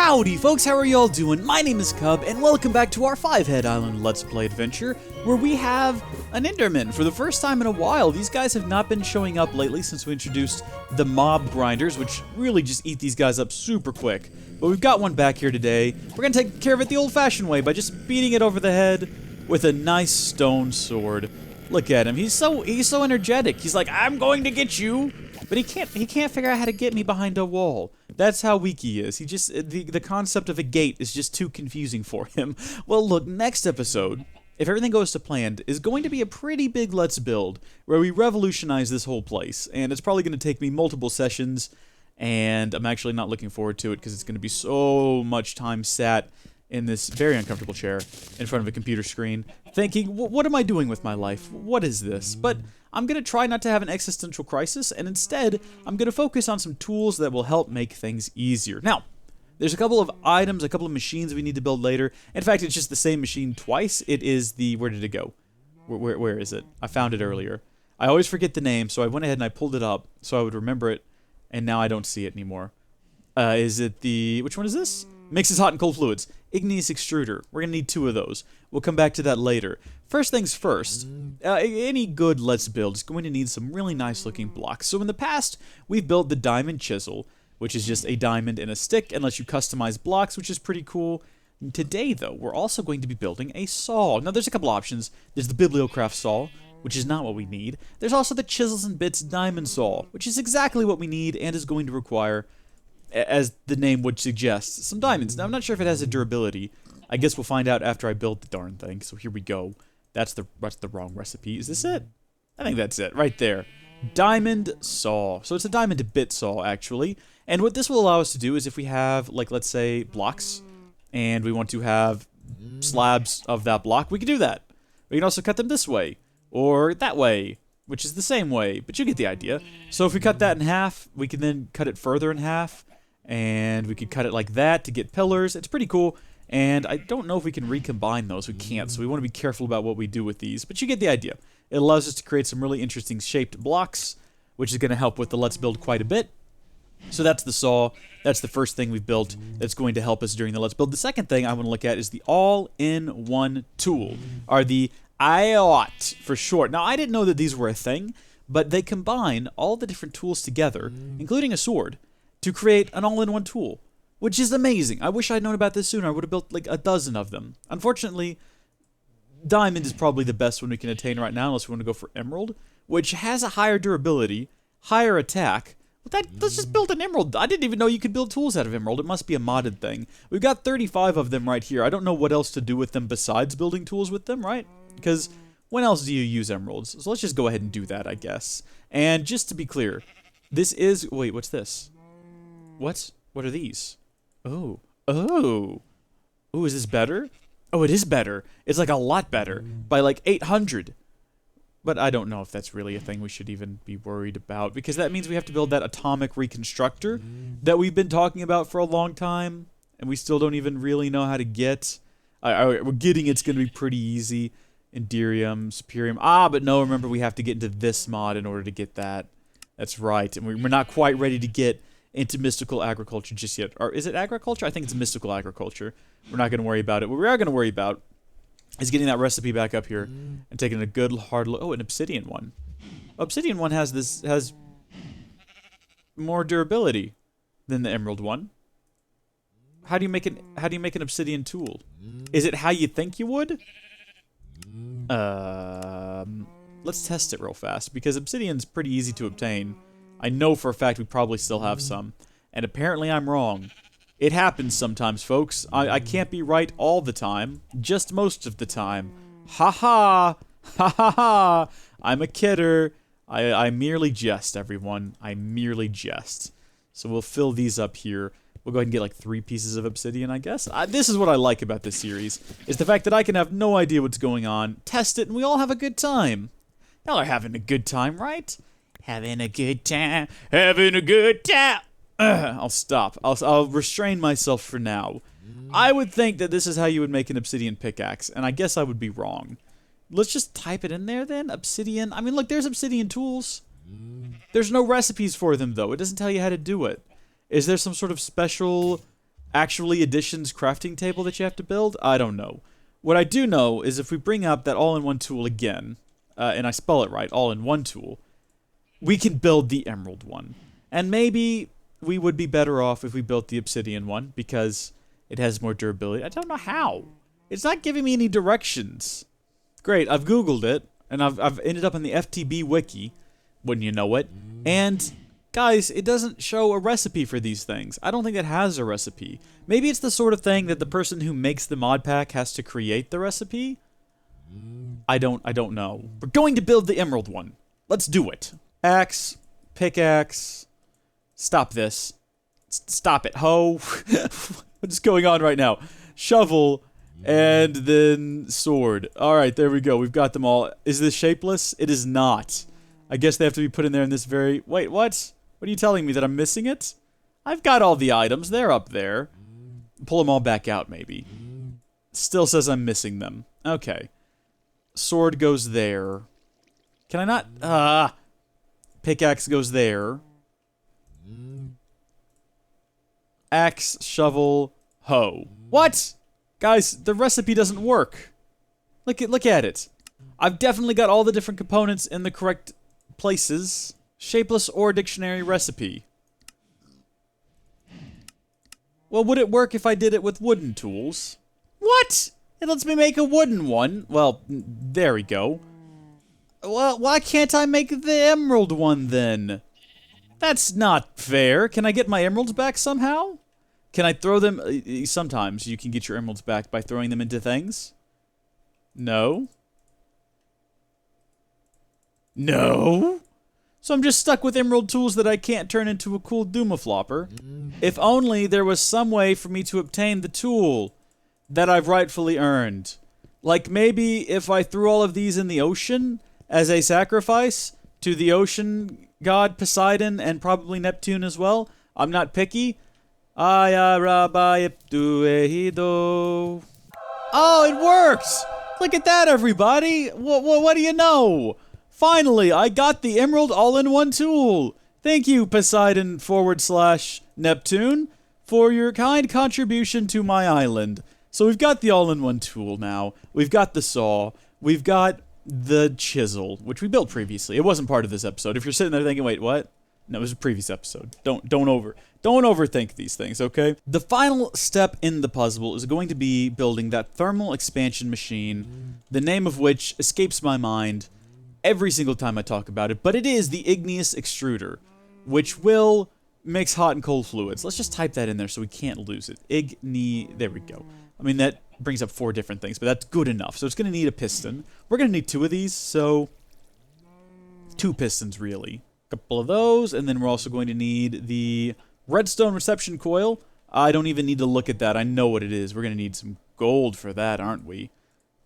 Howdy folks, how are y'all doing? My name is Cub, and welcome back to our 5-Head Island Let's Play adventure, where we have an Enderman for the first time in a while. These guys have not been showing up lately since we introduced the mob grinders, which really just eat these guys up super quick. But we've got one back here today. We're gonna take care of it the old-fashioned way by just beating it over the head with a nice stone sword. Look at him, he's so energetic. He's like, I'm going to get you. But he can't figure out how to get me behind a wall. That's how weak he is. The concept of a gate is just too confusing for him. Well, look, next episode, if everything goes to plan, is going to be a pretty big Let's Build, where we revolutionize this whole place. And it's probably going to take me multiple sessions, and I'm actually not looking forward to it, because it's going to be so much time sat in this very uncomfortable chair in front of a computer screen, thinking, what am I doing with my life? What is this? But I'm going to try not to have an existential crisis, and instead, I'm going to focus on some tools that will help make things easier. Now, there's a couple of items, a couple of machines we need to build later. In fact, it's just the same machine twice. It is the... Where did it go? Where is it? I found it earlier. I always forget the name, so I went ahead and I pulled it up so I would remember it, and now I don't see it anymore. Is it the... Which one is this? Mixes hot and cold fluids. Igneous extruder. We're going to need 2 of those. We'll come back to that later. First things first, any good Let's Build is going to need some really nice looking blocks. So in the past, we've built the diamond chisel, which is just a diamond and a stick and lets you customize blocks, which is pretty cool. Today, though, we're also going to be building a saw. Now, there's a couple options. There's the Bibliocraft saw, which is not what we need. There's also the Chisels and Bits diamond saw, which is exactly what we need and is going to require, as the name would suggest, some diamonds. Now, I'm not sure if it has a durability. I guess we'll find out after I build the darn thing. So here we go. That's the wrong recipe. Is this it? I think that's it, right there. Diamond saw. So it's a diamond bit saw, actually. And what this will allow us to do is if we have, like, let's say, blocks, and we want to have slabs of that block, we can do that. We can also cut them this way, or that way, which is the same way, but you get the idea. So if we cut that in half, we can then cut it further in half, and we could cut it like that to get pillars. It's pretty cool. And I don't know if we can recombine those. We can't, so we want to be careful about what we do with these. But you get the idea. It allows us to create some really interesting shaped blocks, which is going to help with the Let's Build quite a bit. So that's the saw. That's the first thing we've built that's going to help us during the Let's Build. The second thing I want to look at is the all-in-one tool, or the IOT for short. Now, I didn't know that these were a thing, but they combine all the different tools together, including a sword, to create an all-in-one tool. Which is amazing. I wish I'd known about this sooner. I would have built like a dozen of them. Unfortunately, diamond is probably the best one we can attain right now, unless we want to go for emerald, which has a higher durability, higher attack. But let's just build an emerald. I didn't even know you could build tools out of emerald. It must be a modded thing. We've got 35 of them right here. I don't know what else to do with them besides building tools with them, right? Because when else do you use emeralds? So let's just go ahead and do that, I guess. And just to be clear, this is... Wait, what's this? What are these? Oh, is this better? Oh, it is better. It's like a lot better, by like 800. But I don't know if that's really a thing we should even be worried about, because that means we have to build that atomic reconstructor that we've been talking about for a long time, and we still don't even really know how to get. We're getting it's going to be pretty easy. Inderium, Superium. But no, remember we have to get into this mod in order to get that. That's right, and we're not quite ready to get into mystical agriculture just yet. Or is it agriculture? I think it's mystical agriculture. We're not going to worry about it. What we are going to worry about is getting that recipe back up here and taking a good hard look. Oh, an obsidian one. Obsidian one has more durability than the emerald one. How do you make an obsidian tool? Is it how you think you would? Let's test it real fast, because obsidian's pretty easy to obtain. I know for a fact we probably still have some, and apparently I'm wrong. It happens sometimes, folks. I can't be right all the time, just most of the time. Ha ha! Ha ha ha! I'm a kidder. I merely jest, everyone. I merely jest. So we'll fill these up here. We'll go ahead and get like 3 pieces of obsidian, I guess. This is what I like about this series, is the fact that I can have no idea what's going on, test it, and we all have a good time. Y'all are having a good time, right? Having a good time, having a good time. I'll stop. I'll restrain myself for now. I would think that this is how you would make an obsidian pickaxe, and I guess I would be wrong. Let's just type it in there then. Obsidian. I mean, look, there's obsidian tools. There's no recipes for them, though. It doesn't tell you how to do it. Is there some sort of special actually Addition's crafting table that you have to build? I don't know. What I do know is if we bring up that all-in-one tool again, and I spell it right, all-in-one tool, we can build the emerald one. And maybe we would be better off if we built the obsidian one, because it has more durability. I don't know how. It's not giving me any directions. Great, I've Googled it, and I've ended up in the FTB wiki, wouldn't you know it, and guys, it doesn't show a recipe for these things. I don't think it has a recipe. Maybe it's the sort of thing that the person who makes the mod pack has to create the recipe? I don't know. We're going to build the emerald one. Let's do it. Axe, pickaxe, stop this. Stop it, hoe. What's going on right now? Shovel, and then sword. Alright, there we go. We've got them all. Is this shapeless? It is not. I guess they have to be put in there in this very... Wait, what? What are you telling me, that I'm missing it? I've got all the items. They're up there. Pull them all back out, maybe. Still says I'm missing them. Okay. Sword goes there. Can I not... Pickaxe goes there. Axe, shovel, hoe. What? Guys, the recipe doesn't work. Look at it. I've definitely got all the different components in the correct places. Shapeless ore dictionary recipe. Well, would it work if I did it with wooden tools? What? It lets me make a wooden one. Well, there we go. Well, why can't I make the emerald one then? That's not fair. Can I get my emeralds back somehow? Can I throw them? Sometimes you can get your emeralds back by throwing them into things. No. No? So I'm just stuck with emerald tools that I can't turn into a cool Doomaflopper. If only there was some way for me to obtain the tool that I've rightfully earned. Like maybe if I threw all of these in the ocean as a sacrifice to the ocean god Poseidon and probably Neptune as well. I'm not picky. Oh, it works! Look at that, everybody! What do you know? Finally, I got the emerald all-in-one tool. Thank you, Poseidon / Neptune, for your kind contribution to my island. So we've got the all-in-one tool now. We've got the saw. We've got the chisel, which we built previously. It wasn't part of this episode. If you're sitting there thinking, wait, what? No, it was a previous episode. Don't overthink these things, okay? The final step in the puzzle is going to be building that thermal expansion machine, the name of which escapes my mind every single time I talk about it, but it is the igneous extruder, which will mix hot and cold fluids. Let's just type that in there so we can't lose it. There we go. I mean, that brings up 4 different things, but that's good enough. So it's going to need a piston. We're going to need 2 of these, so 2 pistons, really. A couple of those, and then we're also going to need the redstone reception coil. I don't even need to look at that. I know what it is. We're going to need some gold for that, aren't we?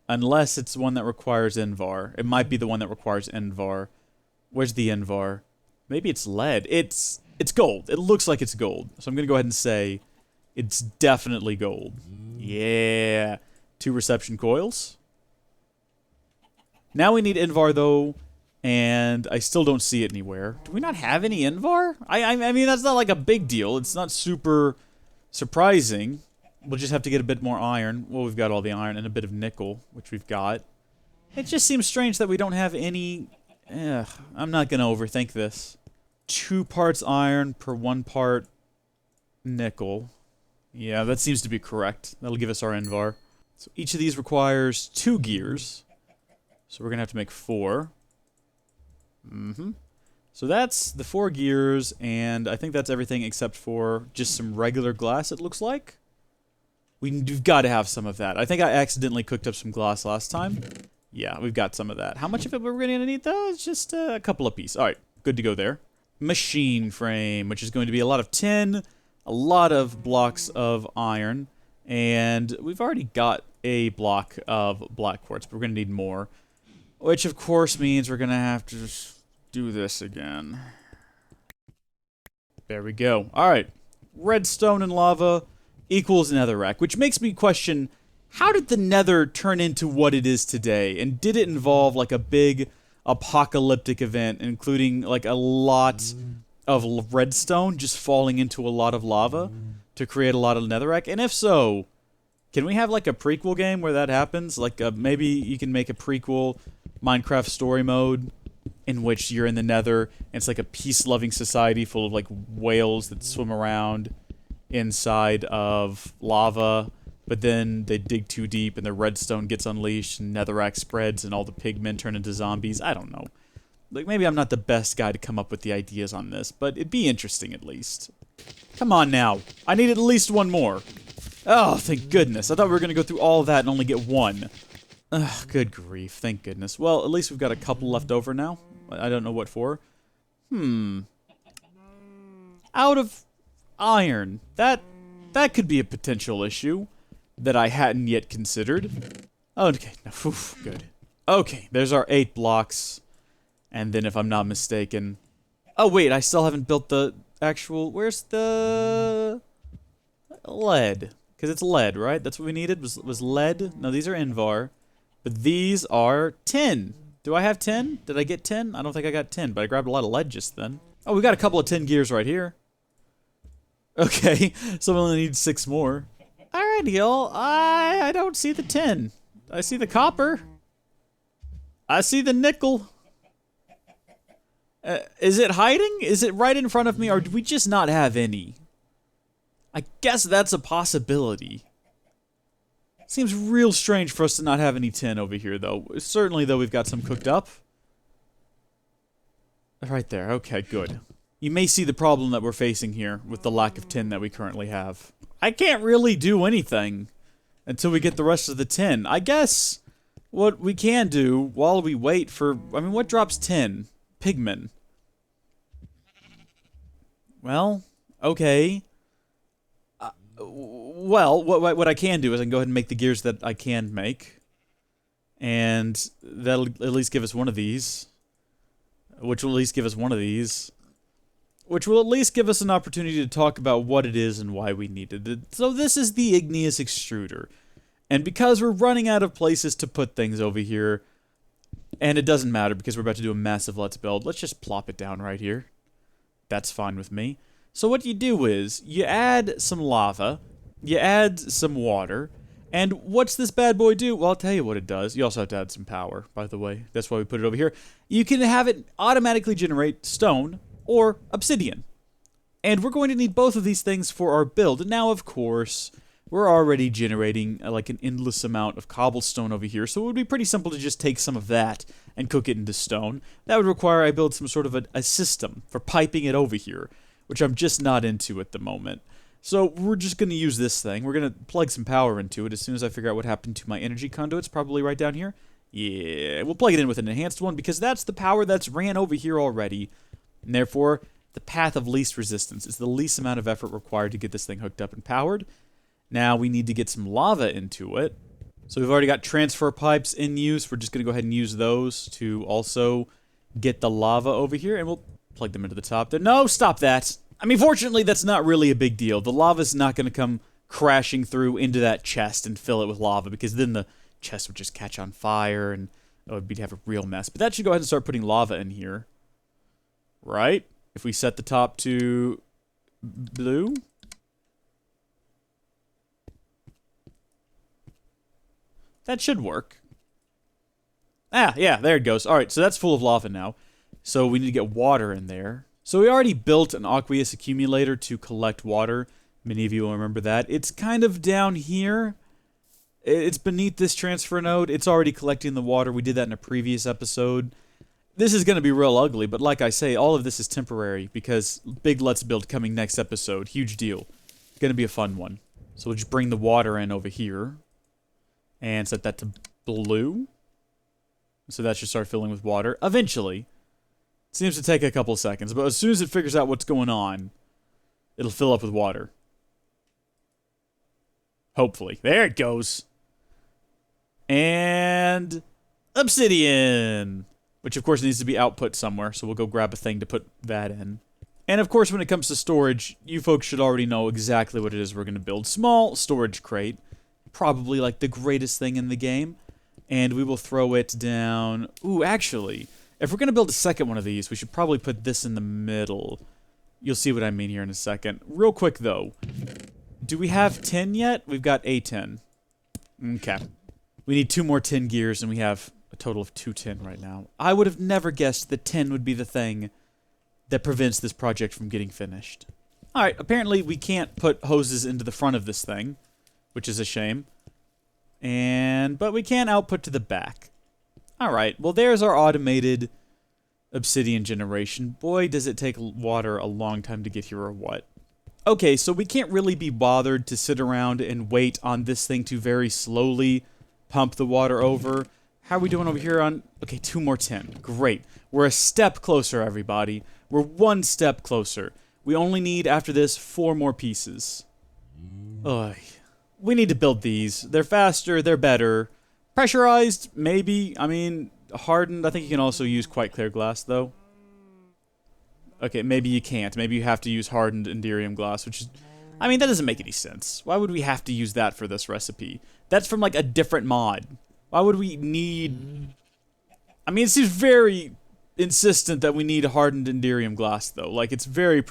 Unless it's one that requires Envar. It might be the one that requires Envar. Where's the Envar? Maybe it's lead. It's gold. It looks like it's gold. So I'm going to go ahead and say it's definitely gold. Yeah. 2 reception coils. Now we need Envar, though, and I still don't see it anywhere. Do we not have any Envar? I mean, that's not like a big deal. It's not super surprising. We'll just have to get a bit more iron. Well, we've got all the iron and a bit of nickel, which we've got. It just seems strange that we don't have any... I'm not going to overthink this. 2 parts iron per 1 part nickel. Yeah, that seems to be correct. That'll give us our Envar. So each of these requires 2 gears. So we're going to have to make 4. So that's the 4 gears, and I think that's everything except for just some regular glass, it looks like. We've got to have some of that. I think I accidentally cooked up some glass last time. Yeah, we've got some of that. How much of it we're going to need, though? It's just a couple of pieces. All right, good to go there. Machine frame, which is going to be a lot of tin, a lot of blocks of iron, and we've already got a block of black quartz, but we're going to need more, which, of course, means we're going to have to just do this again. There we go. All right, redstone and lava equals netherrack, which makes me question, how did the nether turn into what it is today? And did it involve like a big apocalyptic event, including like a lot of redstone just falling into a lot of lava? to create a lot of netherrack? And if so, can we have like a prequel game where that happens? Like maybe you can make a prequel Minecraft story mode in which you're in the Nether, and it's like a peace-loving society full of like whales that swim around inside of lava, but then they dig too deep and the redstone gets unleashed and netherrack spreads and all the pigmen turn into zombies. I don't know. Like, maybe I'm not the best guy to come up with the ideas on this, but it'd be interesting at least. Come on now. I need at least one more. Oh, thank goodness. I thought we were going to go through all of that and only get one. Ugh, good grief. Thank goodness. Well, at least we've got a couple left over now. I don't know what for. Out of iron. That could be a potential issue that I hadn't yet considered. Okay. Oof, good. Okay, there's our 8 blocks. And then if I'm not mistaken... Oh, wait, I still haven't built the actual... Where's the... lead? Because it's lead, right? That's what we needed, was lead? No, these are Invar. But these are tin. Do I have 10? Did I get 10? I don't think I got 10, but I grabbed a lot of lead just then. Oh, we got a couple of tin gears right here. Okay, so we only need 6 more. Alright, y'all. I don't see the tin. I see the copper. I see the nickel. Is it hiding? Is it right in front of me, or do we just not have any? I guess that's a possibility. Seems real strange for us to not have any tin over here, though. Certainly, though, we've got some cooked up. Right there. Okay, good. You may see the problem that we're facing here with the lack of tin that we currently have. I can't really do anything until we get the rest of the tin. I guess what we can do while we wait for... I mean, what drops tin? Pigmen. Well, okay. Well, what I can do is I can go ahead and make the gears that I can make. And that'll at least give us one of these. Which will at least give us one of these. Which will at least give us an opportunity to talk about what it is and why we needed it. So this is the igneous extruder. And because we're running out of places to put things over here, and it doesn't matter because we're about to do a massive let's build, let's just plop it down right here. That's fine with me. So what you do is, you add some lava, you add some water, and what's this bad boy do? Well, I'll tell you what it does. You also have to add some power, by the way. That's why we put it over here. You can have it automatically generate stone or obsidian. And we're going to need both of these things for our build. Now, of course, we're already generating like an endless amount of cobblestone over here, so it would be pretty simple to just take some of that and cook it into stone. That would require I build some sort of a system for piping it over here, which I'm just not into at the moment. So we're just going to use this thing. We're going to plug some power into it as soon as I figure out what happened to my energy conduits, probably right down here. Yeah, we'll plug it in with an enhanced one because that's the power that's ran over here already. And therefore, the path of least resistance is the least amount of effort required to get this thing hooked up and powered. Now we need to get some lava into it. So we've already got transfer pipes in use. We're just going to go ahead and use those to also get the lava over here. And we'll plug them into the top there. No, stop that. I mean, fortunately, that's not really a big deal. The lava's not going to come crashing through into that chest and fill it with lava, because then the chest would just catch on fire and we'd have a real mess. But that should go ahead and start putting lava in here. Right? If we set the top to blue. That should work. Ah, yeah, there it goes. Alright, so that's full of lava now. So we need to get water in there. So we already built an aqueous accumulator to collect water. Many of you will remember that. It's kind of down here. It's beneath this transfer node. It's already collecting the water. We did that in a previous episode. This is going to be real ugly, but like I say, all of this is temporary because big Let's Build coming next episode. Huge deal. It's going to be a fun one. So we'll just bring the water in over here and set that to blue. So that should start filling with water. Eventually. It seems to take a couple seconds, but as soon as it figures out what's going on, it'll fill up with water. Hopefully. There it goes. And obsidian, which of course needs to be output somewhere, so we'll go grab a thing to put that in. And of course, when it comes to storage, you folks should already know exactly what it is we're going to build. Small storage crate, probably like the greatest thing in the game, and we will throw it down. Ooh, actually, if we're going to build a second one of these, we should probably put this in the middle. You'll see what I mean here in a second. Real quick, though. Do we have tin yet? We've got a tin. Okay. We need 2 more tin gears, and we have a total of 2 tin right now. I would have never guessed that tin would be the thing that prevents this project from getting finished. Alright, apparently we can't put hoses into the front of this thing, which is a shame. But we can output to the back. Alright, well there's our automated obsidian generation. Boy, does it take water a long time to get here or what. Okay, so we can't really be bothered to sit around and wait on this thing to very slowly pump the water over. How are we doing over here on... Okay, 2 more tin. Great. We're a step closer, everybody. We're 1 step closer. We only need, after this, 4 more pieces. Ugh. We need to build these. They're faster, they're better. Pressurized, maybe. I mean, hardened. I think you can also use quite clear glass, though. Okay, maybe you can't. Maybe you have to use hardened Enderium glass, which is... I mean, that doesn't make any sense. Why would we have to use that for this recipe? That's from, like, a different mod. Why would we need... I mean, it seems very insistent that we need hardened Enderium glass, though. Like, it's very...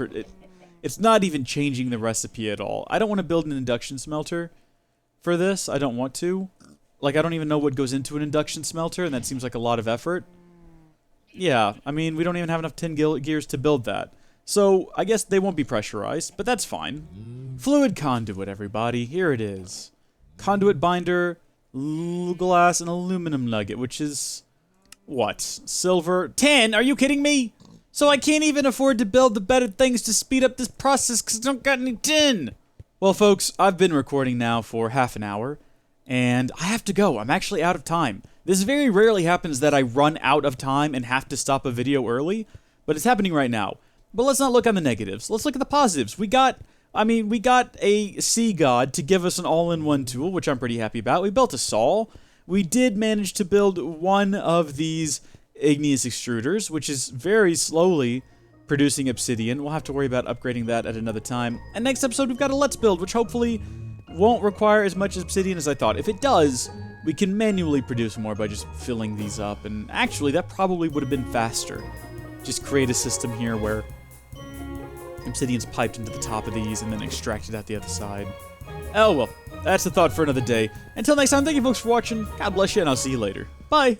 It's not even changing the recipe at all. I don't want to build an induction smelter for this. I don't want to. Like, I don't even know what goes into an induction smelter, and that seems like a lot of effort. Yeah, I mean, we don't even have enough tin gears to build that. So, I guess they won't be pressurized, but that's fine. Fluid conduit, everybody. Here it is. Conduit binder, glass, and aluminum nugget, which is... what? Silver? Tin? Are you kidding me? So I can't even afford to build the better things to speed up this process because I don't got any tin! Well, folks, I've been recording now for half an hour, and I have to go. I'm actually out of time. This very rarely happens that I run out of time and have to stop a video early, but it's happening right now. But let's not look on the negatives. Let's look at the positives. We got a sea god to give us an all-in-one tool, which I'm pretty happy about. We built a saw. We did manage to build one of these igneous extruders, which is very slowly producing obsidian. We'll have to worry about upgrading that at another time. And next episode, we've got a Let's Build, which hopefully won't require as much obsidian as I thought. If it does, we can manually produce more by just filling these up. And actually, that probably would have been faster. Just create a system here where obsidian's piped into the top of these and then extracted out the other side. Oh well, that's the thought for another day. Until next time, thank you folks for watching. God bless you, and I'll see you later. Bye!